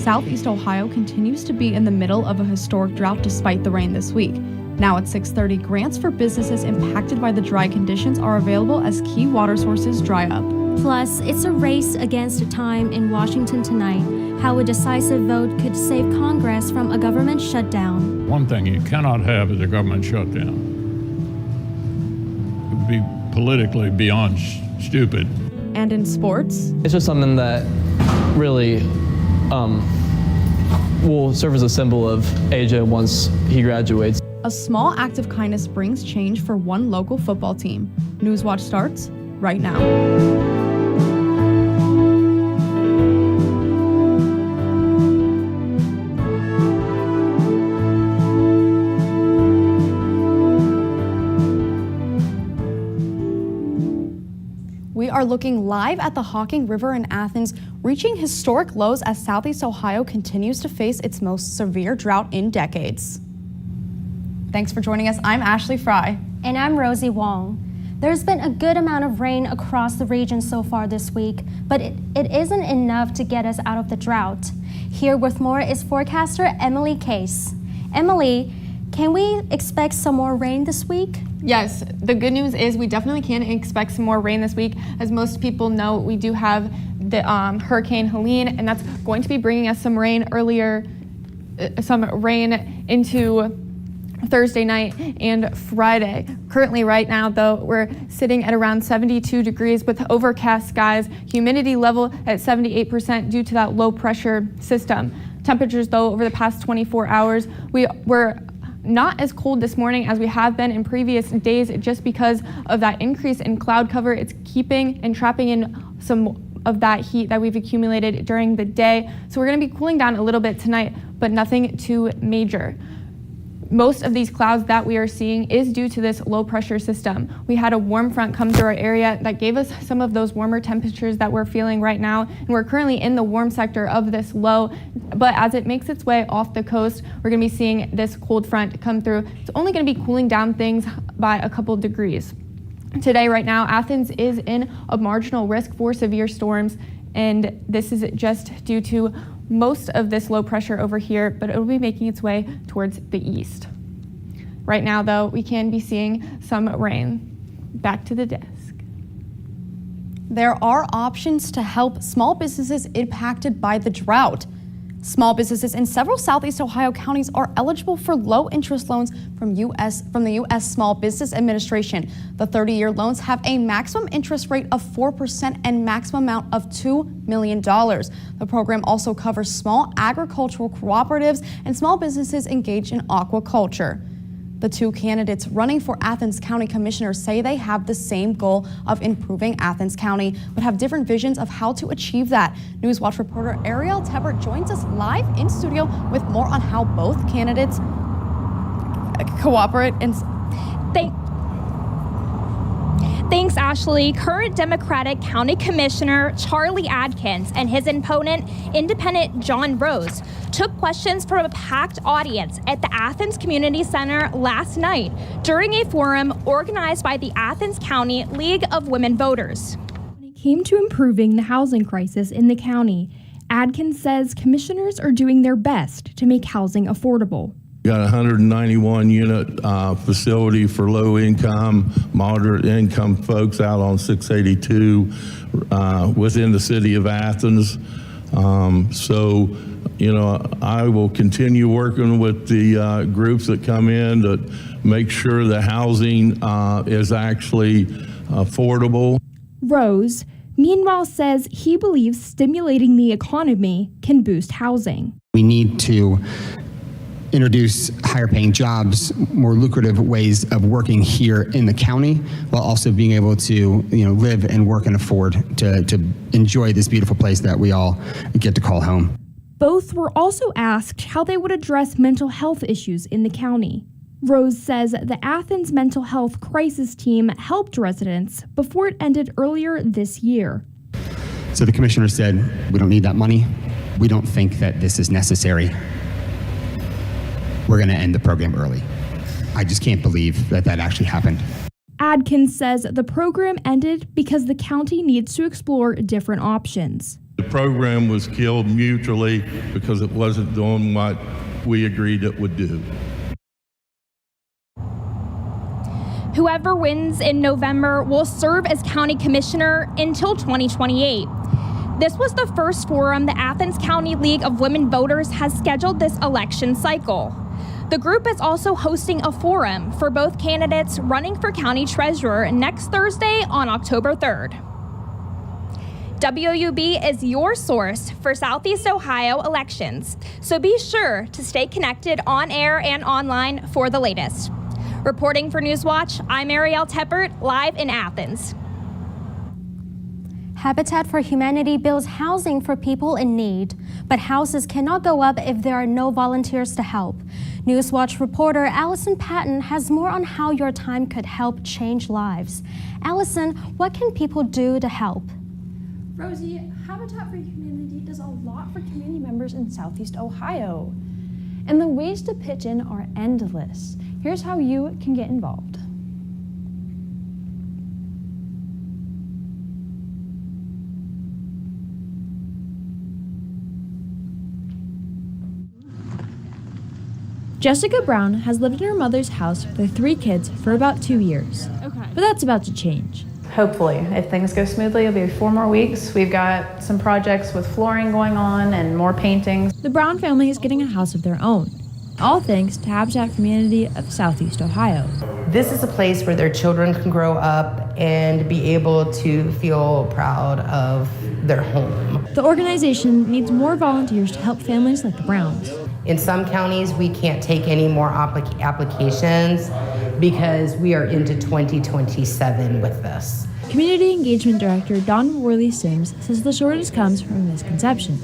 Southeast Ohio continues to be in the middle of a historic drought despite the rain this week. Now at 6:30, grants for businesses impacted by the dry conditions are available as key water sources dry up. Plus, it's a race against time in Washington tonight, how a decisive vote could save Congress from a government shutdown. One thing you cannot have is a government shutdown. It would be politically beyond stupid. And in sports, it's just something that really will serve as a symbol of AJ once he graduates. A small act of kindness brings change for one local football team. Newswatch starts right now. We are looking live at the Hocking River in Athens, reaching historic lows as Southeast Ohio continues to face its most severe drought in decades. Thanks for joining us. I'm Ashley Fry. And I'm Rosie Wong. There's been a good amount of rain across the region so far this week, but it isn't enough to get us out of the drought. Here with more is forecaster Emily Case. Emily, can we expect some more rain this week? Yes, the good news is we definitely can expect some more rain this week. As most people know, we do have the Hurricane Helene, and that's going to be bringing us some rain into Thursday night and Friday. Currently right now though, we're sitting at around 72 degrees with overcast skies, humidity level at 78% due to that low pressure system. Temperatures though over the past 24 hours, we were not as cold this morning as we have been in previous days just because of that increase in cloud cover. It's keeping and trapping in some of that heat that we've accumulated during the day. So we're going to be cooling down a little bit tonight, but nothing too major. Most of these clouds that we are seeing is due to this low pressure system. We had a warm front come through our area that gave us some of those warmer temperatures that we're feeling right now. And we're currently in the warm sector of this low, but as it makes its way off the coast, we're gonna be seeing this cold front come through. It's only gonna be cooling down things by a couple degrees. Today, right now, Athens is in a marginal risk for severe storms, and this is just due to most of this low pressure over here, but it will be making its way towards the east. Right now, though, we can be seeing some rain. Back to the desk. There are options to help small businesses impacted by the drought. Small businesses in several Southeast Ohio counties are eligible for low-interest loans from the U.S. Small Business Administration. The 30-year loans have a maximum interest rate of 4% and maximum amount of $2 million. The program also covers small agricultural cooperatives and small businesses engaged in aquaculture. The two candidates running for Athens County Commissioners say they have the same goal of improving Athens County, but have different visions of how to achieve that. Newswatch reporter Ariel Tebert joins us live in studio with more on how both candidates cooperate and Thanks, Ashley. Current Democratic County Commissioner Charlie Adkins and his opponent, Independent John Rose, took questions from a packed audience at the Athens Community Center last night during a forum organized by the Athens County League of Women Voters. When it came to improving the housing crisis in the county, Adkins says commissioners are doing their best to make housing affordable. Got a 191 unit facility for low income, moderate income folks out on 682 within the city of Athens. So, you know, I will continue working with the groups that come in to make sure the housing is actually affordable. Rose, meanwhile, says he believes stimulating the economy can boost housing. We need to introduce higher paying jobs, more lucrative ways of working here in the county, while also being able to, live and work and afford to enjoy this beautiful place that we all get to call home. Both were also asked how they would address mental health issues in the county. Rose says the Athens Mental Health Crisis Team helped residents before it ended earlier this year. So the commissioner said, we don't need that money. We don't think that this is necessary. We're going to end the program early. I just can't believe that actually happened. Adkins says the program ended because the county needs to explore different options. The program was killed mutually because it wasn't doing what we agreed it would do. Whoever wins in November will serve as county commissioner until 2028. This was the first forum the Athens County League of Women Voters has scheduled this election cycle. The group is also hosting a forum for both candidates running for county treasurer next Thursday on October 3rd. WOUB is your source for Southeast Ohio elections, so be sure to stay connected on air and online for the latest. Reporting for Newswatch, I'm Ariel Teppert, live in Athens. Habitat for Humanity builds housing for people in need, but houses cannot go up if there are no volunteers to help. Newswatch reporter Allison Patton has more on how your time could help change lives. Allison, what can people do to help? Rosie, Habitat for Humanity does a lot for community members in Southeast Ohio, and the ways to pitch in are endless. Here's how you can get involved. Jessica Brown has lived in her mother's house with their 3 kids for about 2 years. But that's about to change. Hopefully, if things go smoothly, it'll be 4 more weeks. We've got some projects with flooring going on and more paintings. The Brown family is getting a house of their own, all thanks to Habitat for Humanity of Southeast Ohio. This is a place where their children can grow up and be able to feel proud of their home. The organization needs more volunteers to help families like the Browns. In some counties, we can't take any more applications because we are into 2027 with this. Community Engagement Director Don Worley-Sims says the shortage comes from a misconception.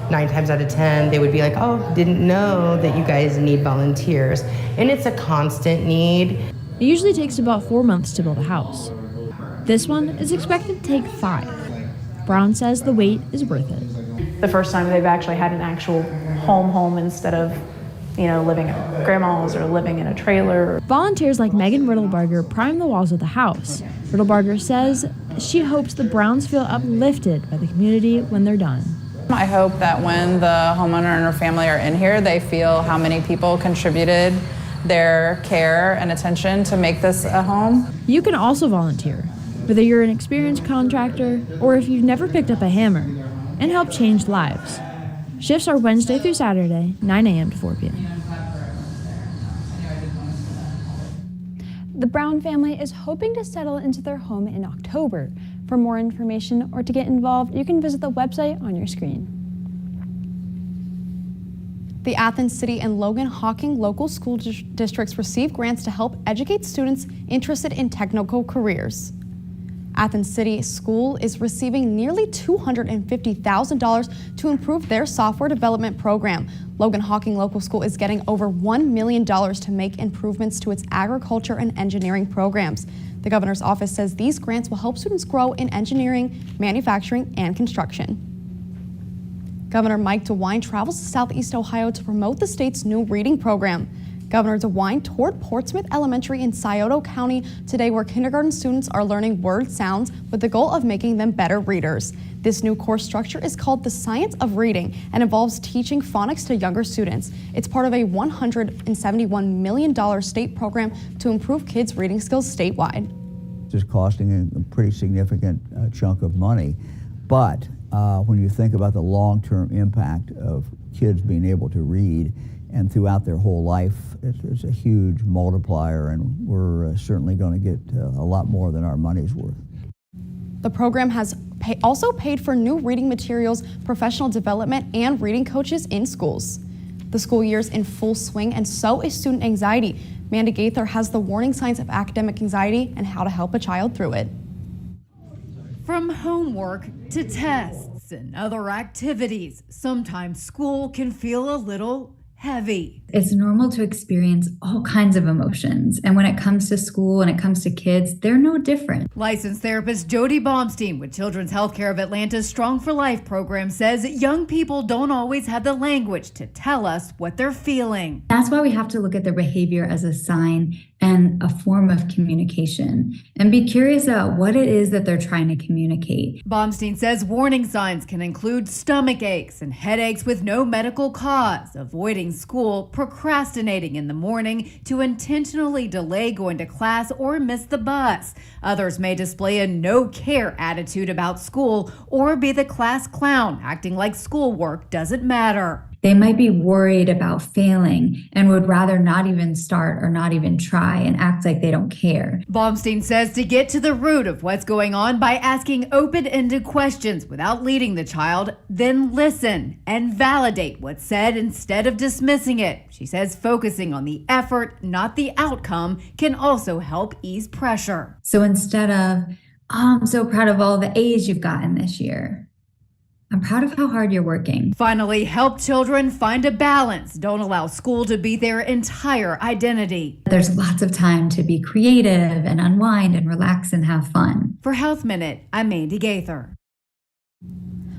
9 times out of 10, they would be like, oh, didn't know that you guys need volunteers. And it's a constant need. It usually takes about 4 months to build a house. This one is expected to take 5. Brown says the wait is worth it. The first time they've actually had an actual home instead of, living at grandma's or living in a trailer. Volunteers like Megan Riddlebarger prime the walls of the house. Riddlebarger says she hopes the Browns feel uplifted by the community when they're done. I hope that when the homeowner and her family are in here, they feel how many people contributed their care and attention to make this a home. You can also volunteer, whether you're an experienced contractor or if you've never picked up a hammer, and help change lives. Shifts are Wednesday through Saturday, 9 a.m. to 4 p.m. The Brown family is hoping to settle into their home in October. For more information or to get involved, you can visit the website on your screen. The Athens City and Logan Hocking local school districts receive grants to help educate students interested in technical careers. Athens City School is receiving nearly $250,000 to improve their software development program. Logan Hocking Local School is getting over $1 million to make improvements to its agriculture and engineering programs. The governor's office says these grants will help students grow in engineering, manufacturing, and construction. Governor Mike DeWine travels to Southeast Ohio to promote the state's new reading program. Governor DeWine toured Portsmouth Elementary in Scioto County today, where kindergarten students are learning word sounds with the goal of making them better readers. This new course structure is called The Science of Reading and involves teaching phonics to younger students. It's part of a $171 million state program to improve kids' reading skills statewide. It's costing a pretty significant chunk of money, but when you think about the long-term impact of kids being able to read and throughout their whole life, it's a huge multiplier, and we're certainly going to get a lot more than our money's worth. The program has also paid for new reading materials, professional development, and reading coaches in schools. The school year's in full swing, and so is student anxiety. Mandy Gaither has the warning signs of academic anxiety and how to help a child through it. From homework to tests and other activities, sometimes school can feel a little heavy. It's normal to experience all kinds of emotions. And when it comes to school and it comes to kids, they're no different. Licensed therapist Jody Baumstein with Children's Healthcare of Atlanta's Strong for Life program says young people don't always have the language to tell us what they're feeling. That's why we have to look at their behavior as a sign and a form of communication and be curious about what it is that they're trying to communicate. Baumstein says warning signs can include stomach aches and headaches with no medical cause, avoiding school, procrastinating in the morning to intentionally delay going to class or miss the bus. Others may display a no care attitude about school or be the class clown, acting like schoolwork doesn't matter. They might be worried about failing and would rather not even start or not even try and act like they don't care. Baumstein says to get to the root of what's going on by asking open-ended questions without leading the child, then listen and validate what's said instead of dismissing it. She says focusing on the effort, not the outcome, can also help ease pressure. So instead of, oh, I'm so proud of all the A's you've gotten this year, I'm proud of how hard you're working. Finally, help children find a balance. Don't allow school to be their entire identity. There's lots of time to be creative and unwind and relax and have fun. For Health Minute, I'm Mandy Gaither.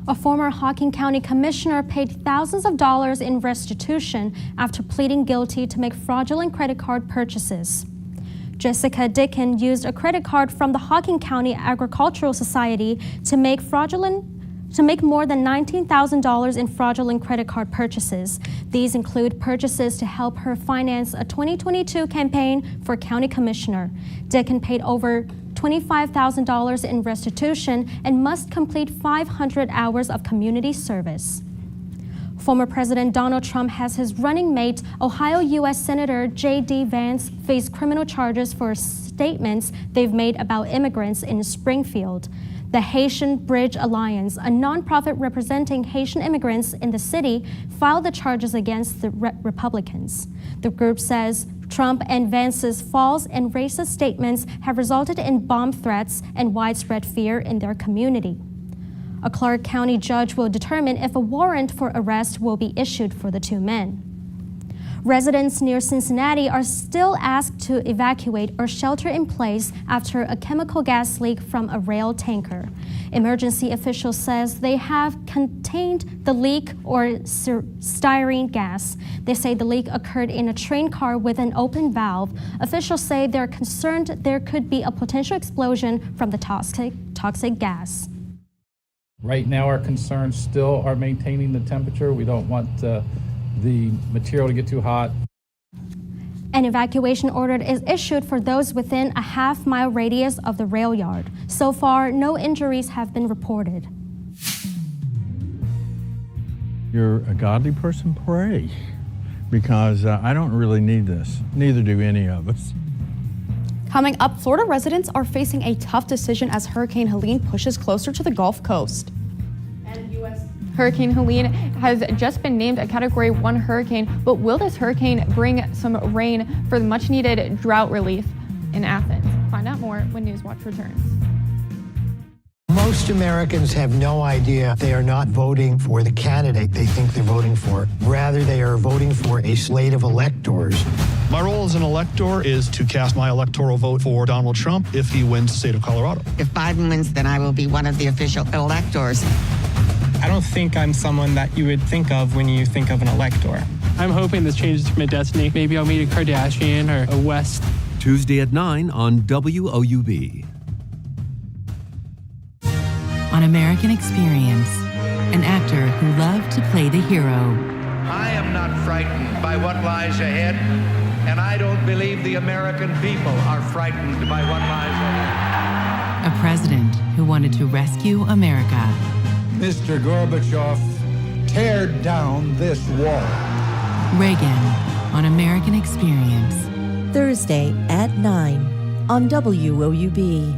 A former Hocking County commissioner paid thousands of dollars in restitution after pleading guilty to make fraudulent credit card purchases. Jessica Dickin used a credit card from the Hocking County Agricultural Society to make more than $19,000 in fraudulent credit card purchases. These include purchases to help her finance a 2022 campaign for county commissioner. Dickin paid over $25,000 in restitution and must complete 500 hours of community service. Former President Donald Trump has his running mate, Ohio U.S. Senator J.D. Vance, face criminal charges for statements they've made about immigrants in Springfield. The Haitian Bridge Alliance, a nonprofit representing Haitian immigrants in the city, filed the charges against the Republicans. The group says Trump and Vance's false and racist statements have resulted in bomb threats and widespread fear in their community. A Clark County judge will determine if a warrant for arrest will be issued for the two men. Residents near Cincinnati are still asked to evacuate or shelter in place after a chemical gas leak from a rail tanker. Emergency officials says they have contained the leak or styrene gas. They say the leak occurred in a train car with an open valve. Officials say they're concerned there could be a potential explosion from the toxic gas. Right now, our concerns still are maintaining the temperature. We don't want the material to get too hot. An evacuation order is issued for those within a half-mile radius of the rail yard. So far, no injuries have been reported. You're a godly person, pray, because I don't really need this. Neither do any of us. Coming up, Florida residents are facing a tough decision as Hurricane Helene pushes closer to the Gulf Coast. Hurricane Helene has just been named a Category 1 hurricane, but will this hurricane bring some rain for the much-needed drought relief in Athens? Find out more when Newswatch returns. Most Americans have no idea they are not voting for the candidate they think they're voting for. Rather, they are voting for a slate of electors. My role as an elector is to cast my electoral vote for Donald Trump if he wins the state of Colorado. If Biden wins, then I will be one of the official electors. I don't think I'm someone that you would think of when you think of an elector. I'm hoping this changes my destiny. Maybe I'll meet a Kardashian or a West. Tuesday at 9 on WOUB. On American Experience, an actor who loved to play the hero. I am not frightened by what lies ahead, and I don't believe the American people are frightened by what lies ahead. A president who wanted to rescue America. Mr. Gorbachev, tear down this wall. Reagan on American Experience. Thursday at 9 on WOUB.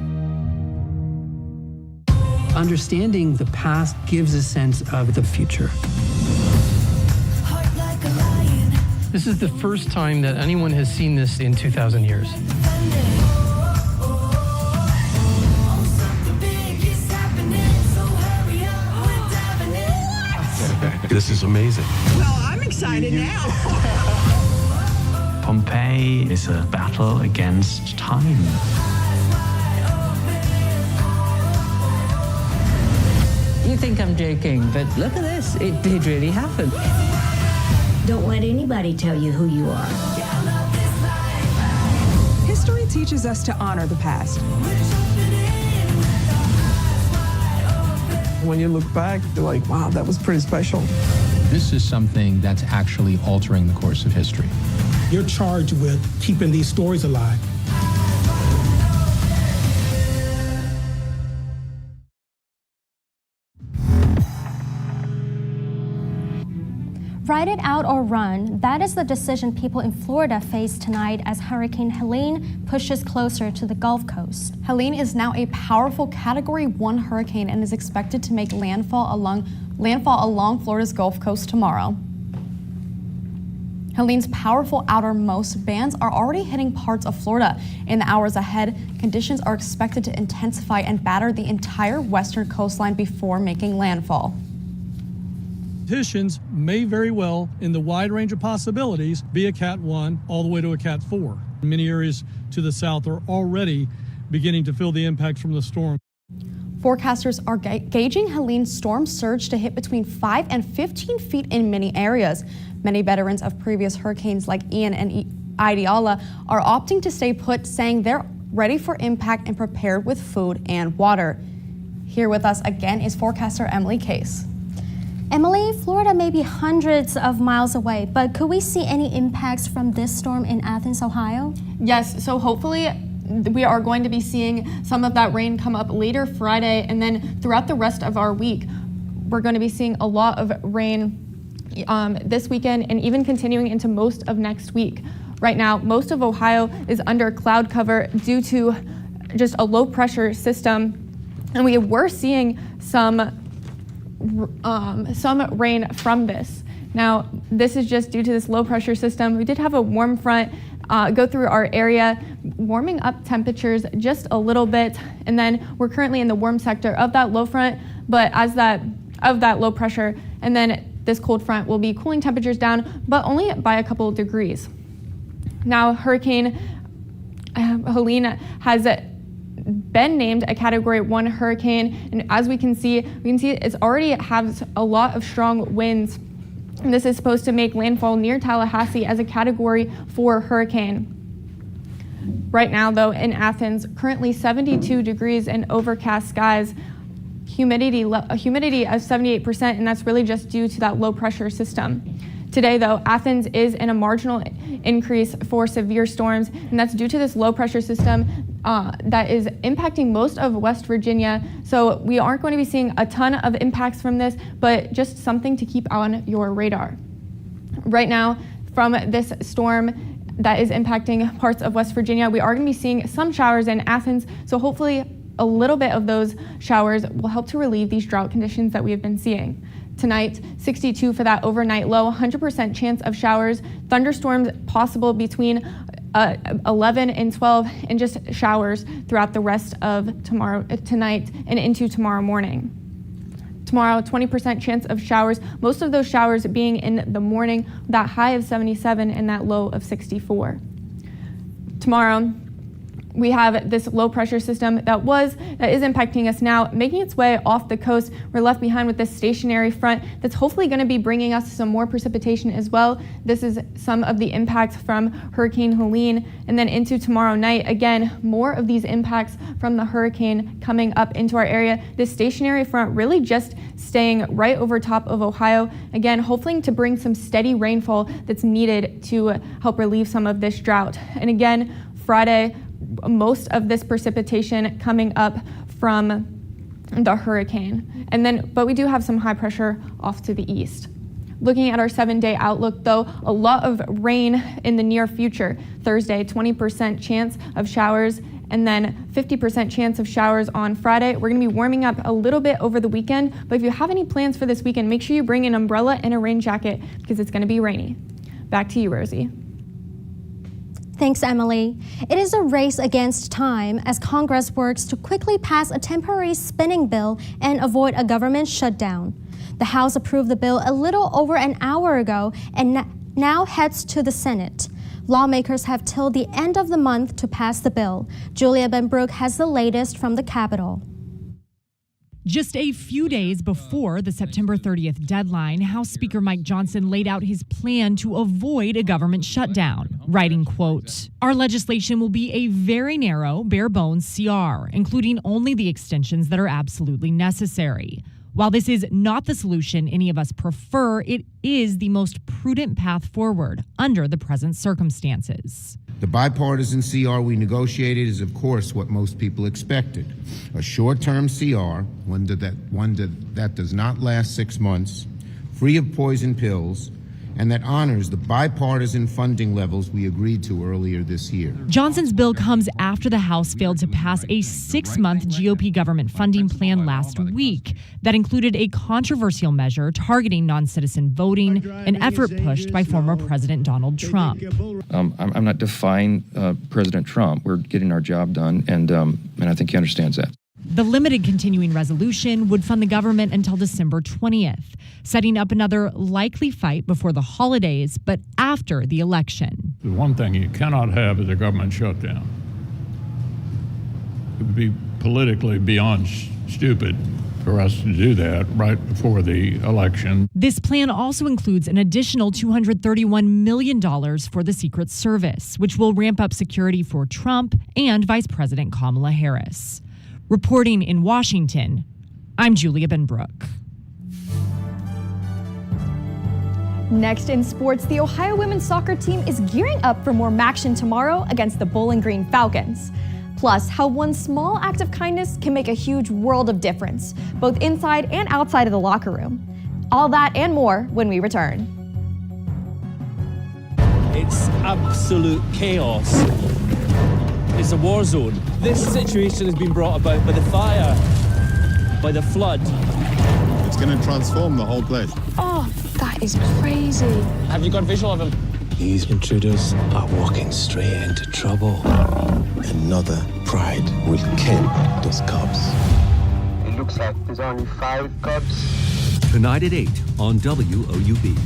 Understanding the past gives a sense of the future. This is the first time that anyone has seen this in 2,000 years. This is amazing. Well, I'm excited now. Pompeii is a battle against time. You think I'm joking, but look at this. It did really happen. Don't let anybody tell you who you are. History teaches us to honor the past. When you look back, you're like, wow, that was pretty special. This is something that's actually altering the course of history. You're charged with keeping these stories alive. Ride it out or run. That is the decision people in Florida face tonight as Hurricane Helene pushes closer to the Gulf Coast. Helene is now a powerful Category 1 hurricane and is expected to make landfall along Florida's Gulf Coast tomorrow. Helene's powerful outermost bands are already hitting parts of Florida. In the hours ahead, conditions are expected to intensify and batter the entire western coastline before making landfall. Conditions may very well, in the wide range of possibilities, be a Cat 1 all the way to a Cat 4. Many areas to the south are already beginning to feel the impact from the storm. Forecasters are gauging Helene's storm surge to hit between 5 and 15 feet in many areas. Many veterans of previous hurricanes like Ian and Ideala are opting to stay put, saying they're ready for impact and prepared with food and water. Here with us again is forecaster Emily Case. Emily, Florida may be hundreds of miles away, but could we see any impacts from this storm in Athens, Ohio? Yes, so hopefully we are going to be seeing some of that rain come up later Friday, and then throughout the rest of our week, we're going to be seeing a lot of rain this weekend and even continuing into most of next week. Right now, most of Ohio is under cloud cover due to just a low pressure system, and we were seeing some rain from this. Now, this is just due to this low pressure system. We did have a warm front go through our area, warming up temperatures just a little bit, and then we're currently in the warm sector of that low front, but as that low pressure, and then this cold front will be cooling temperatures down, but only by a couple of degrees. Now, Hurricane Helene has been named a Category 1 hurricane, and as we can see it's already has a lot of strong winds. And this is supposed to make landfall near Tallahassee as a Category 4 hurricane. Right now, though, in Athens, currently 72 degrees and overcast skies, humidity of 78%, and that's really just due to that low pressure system. Today, though, Athens is in a marginal increase for severe storms, and that's due to this low pressure system that is impacting most of West Virginia. So we aren't going to be seeing a ton of impacts from this, but just something to keep on your radar. Right now, from this storm that is impacting parts of West Virginia, we are going to be seeing some showers in Athens, so hopefully a little bit of those showers will help to relieve these drought conditions that we have been seeing. Tonight, 62 for that overnight low, 100% chance of showers, thunderstorms possible between 11 and 12, and just showers throughout the rest of tonight and into tomorrow morning. Tomorrow, 20% chance of showers, most of those showers being in the morning, that high of 77 and that low of 64. Tomorrow, we have this low pressure system that is impacting us now, making its way off the coast. We're left behind with this stationary front that's hopefully going to be bringing us some more precipitation as well. This is some of the impacts from Hurricane Helene, and then into tomorrow night, again, more of these impacts from the hurricane coming up into our area. This stationary front really just staying right over top of Ohio, again, hoping to bring some steady rainfall that's needed to help relieve some of this drought. And again, Friday, most of this precipitation coming up from the hurricane. But we do have some high pressure off to the east. Looking at our 7-day outlook, though, a lot of rain in the near future. Thursday, 20% chance of showers, and then 50% chance of showers on Friday. We're going to be warming up a little bit over the weekend, but if you have any plans for this weekend, make sure you bring an umbrella and a rain jacket because it's going to be rainy. Back to you, Rosie. Thanks, Emily. It is a race against time as Congress works to quickly pass a temporary spending bill and avoid a government shutdown. The House approved the bill a little over an hour ago and now heads to the Senate. Lawmakers have till the end of the month to pass the bill. Julia Benbrook has the latest from the Capitol. Just a few days before the September 30th deadline, House Speaker Mike Johnson laid out his plan to avoid a government shutdown, writing, quote, "Our legislation will be a very narrow, bare-bones CR, including only the extensions that are absolutely necessary. While this is not the solution any of us prefer, it is the most prudent path forward under the present circumstances." The bipartisan CR we negotiated is, of course, what most people expected. A short-term CR, one that does not last 6 months, free of poison pills, and that honors the bipartisan funding levels we agreed to earlier this year. Johnson's bill comes after the House failed to pass a 6-month GOP government funding plan last week that included a controversial measure targeting non-citizen voting, an effort pushed by former President Donald Trump. I'm not defying President Trump. We're getting our job done, and I think he understands that. The limited continuing resolution would fund the government until December 20th, setting up another likely fight before the holidays, but after the election. The one thing you cannot have is a government shutdown. It would be politically beyond stupid for us to do that right before the election. This plan also includes an additional $231 million for the Secret Service, which will ramp up security for Trump and Vice President Kamala Harris. Reporting in Washington, I'm Julia Benbrook. Next in sports, the Ohio women's soccer team is gearing up for more action tomorrow against the Bowling Green Falcons. Plus, how one small act of kindness can make a huge world of difference, both inside and outside of the locker room. All that and more when we return. It's absolute chaos. It's a war zone. This situation has been brought about by the fire, by the flood. It's going to transform the whole place. Oh, that is crazy. Have you got a visual of him? These intruders are walking straight into trouble. Another pride will kill those cubs. It looks like there's only 5 cubs. Tonight at 8 on WOUB.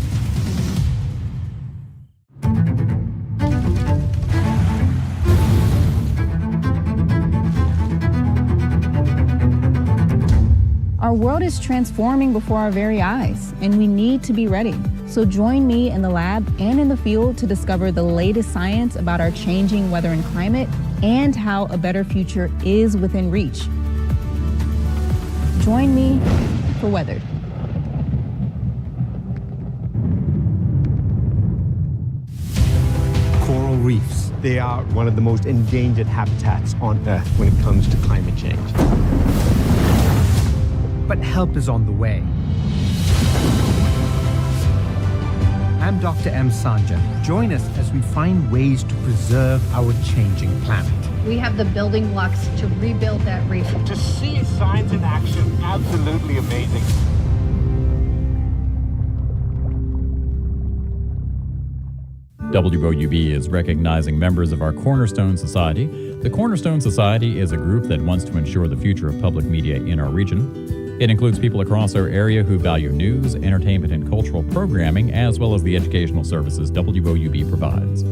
Our world is transforming before our very eyes, and we need to be ready. So join me in the lab and in the field to discover the latest science about our changing weather and climate and how a better future is within reach. Join me for Weathered. Coral reefs. They are one of the most endangered habitats on Earth when it comes to climate change. But help is on the way. I'm Dr. M. Sanjay. Join us as we find ways to preserve our changing planet. We have the building blocks to rebuild that reef. To see science in action, absolutely amazing. WOUB is recognizing members of our Cornerstone Society. The Cornerstone Society is a group that wants to ensure the future of public media in our region. It includes people across our area who value news, entertainment, and cultural programming, as well as the educational services WOUB provides.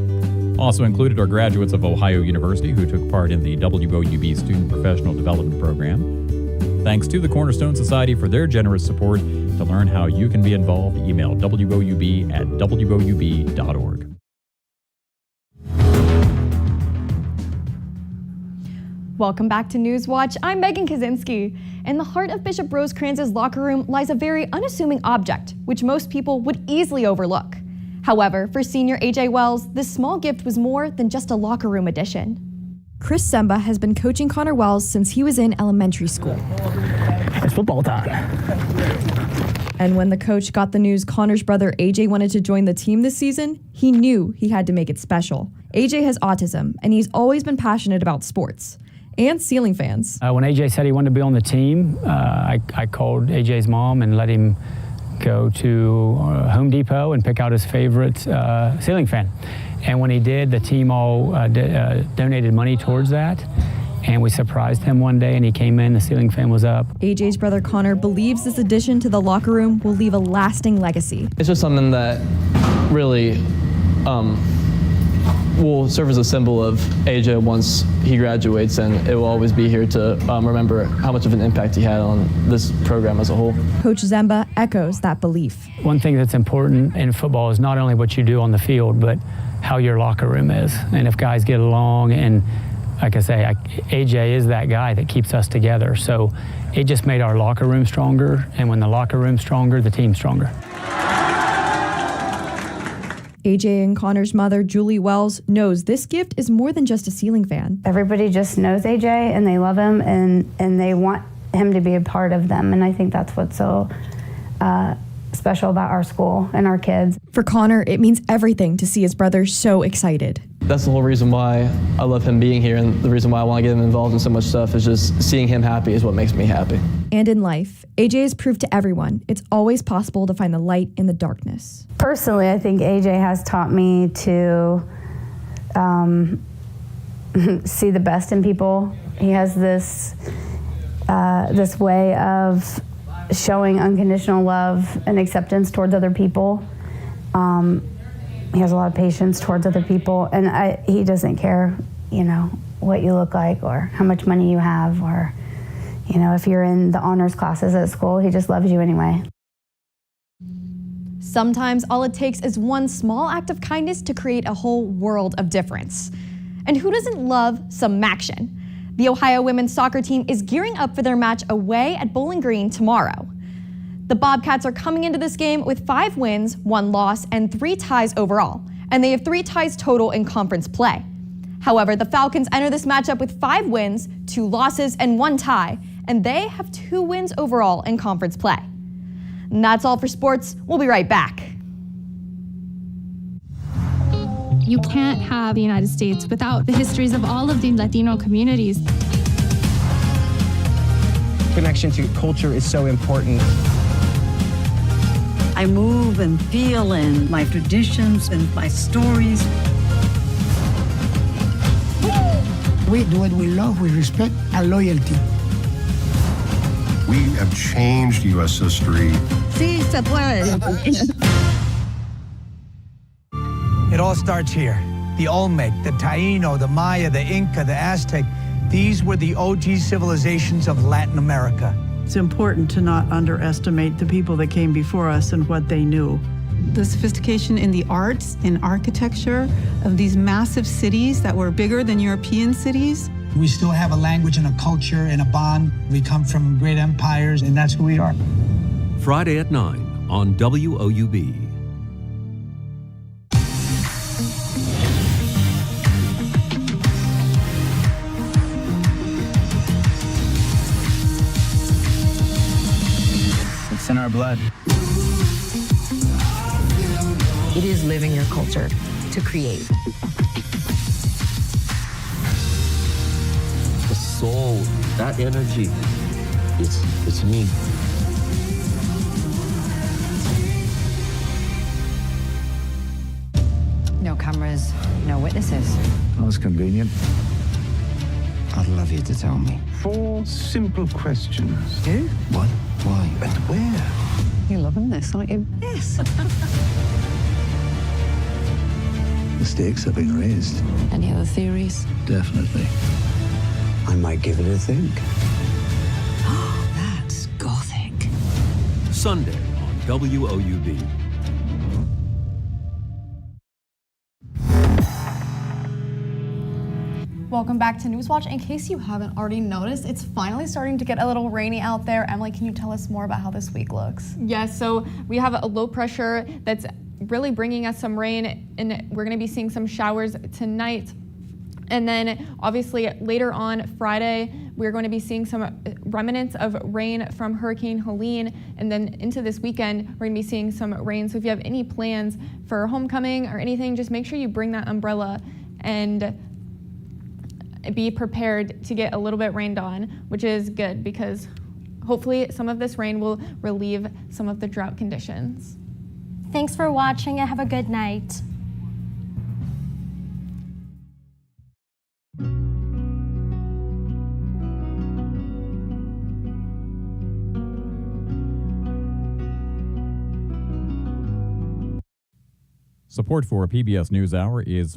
Also included are graduates of Ohio University who took part in the WOUB Student Professional Development Program. Thanks to the Cornerstone Society for their generous support. To learn how you can be involved, email woub@woub.org. Welcome back to Newswatch. I'm Megan Kaczynski. In the heart of Bishop Rosecrance's locker room lies a very unassuming object, which most people would easily overlook. However, for senior AJ Wells, this small gift was more than just a locker room addition. Chris Semba has been coaching Connor Wells since he was in elementary school. It's football time. And when the coach got the news Connor's brother AJ wanted to join the team this season, he knew he had to make it special. AJ has autism, and he's always been passionate about sports and ceiling fans. When AJ said he wanted to be on the team, I called AJ's mom and let him go to Home Depot and pick out his favorite ceiling fan. And when he did, the team all donated money towards that. And we surprised him one day and he came in, the ceiling fan was up. AJ's brother Connor believes this addition to the locker room will leave a lasting legacy. It's just something that really will serve as a symbol of AJ once he graduates, and it will always be here to remember how much of an impact he had on this program as a whole. Coach Zemba echoes that belief. One thing that's important in football is not only what you do on the field, but how your locker room is. And if guys get along, and like I say, AJ is that guy that keeps us together. So it just made our locker room stronger, and when the locker room's stronger, the team's stronger. AJ and Connor's mother, Julie Wells, knows this gift is more than just a ceiling fan. Everybody just knows AJ and they love him and they want him to be a part of them. And I think that's what's so special about our school and our kids. For Connor, it means everything to see his brother so excited. That's the whole reason why I love him being here, and the reason why I want to get him involved in so much stuff is just seeing him happy is what makes me happy. And in life, AJ has proved to everyone it's always possible to find the light in the darkness. Personally, I think AJ has taught me to see the best in people. He has this way of showing unconditional love and acceptance towards other people. He has a lot of patience towards other people, and he doesn't care, what you look like or how much money you have, or, if you're in the honors classes at school. He just loves you anyway. Sometimes all it takes is one small act of kindness to create a whole world of difference. And who doesn't love some action? The Ohio women's soccer team is gearing up for their match away at Bowling Green tomorrow. The Bobcats are coming into this game with 5 wins, 1 loss, and 3 ties overall, and they have 3 ties total in conference play. However, the Falcons enter this matchup with 5 wins, 2 losses, and 1 tie, and they have 2 wins overall in conference play. And that's all for sports. We'll be right back. You can't have the United States without the histories of all of the Latino communities. Connection to culture is so important. I move and feel in my traditions and my stories. We do what we love with respect and loyalty. We have changed U.S. history. Sí, se puede. It all starts here. The Olmec, the Taino, the Maya, the Inca, the Aztec. These were the OG civilizations of Latin America. It's important to not underestimate the people that came before us and what they knew. The sophistication in the arts and architecture of these massive cities that were bigger than European cities. We still have a language and a culture and a bond. We come from great empires, and that's who we are. Friday at 9 on WOUB. It's in our blood. It is living your culture to create. The soul, that energy, it's me. No cameras, no witnesses. That was convenient. I'd love you to tell me. 4 simple questions. Who? What, why, and where? You're loving this, aren't you? Yes. The stakes have been raised. Any other theories? Definitely. I might give it a think. That's gothic. Sunday on WOUB. Welcome back to Newswatch. In case you haven't already noticed, it's finally starting to get a little rainy out there. Emily, can you tell us more about how this week looks? Yes, so we have a low pressure that's really bringing us some rain, and we're going to be seeing some showers tonight. And then obviously later on Friday, we're going to be seeing some remnants of rain from Hurricane Helene. And then into this weekend, we're going to be seeing some rain. So if you have any plans for homecoming or anything, just make sure you bring that umbrella and be prepared to get a little bit rained on, which is good because hopefully some of this rain will relieve some of the drought conditions. Thanks for watching and have a good night. Support for PBS NewsHour is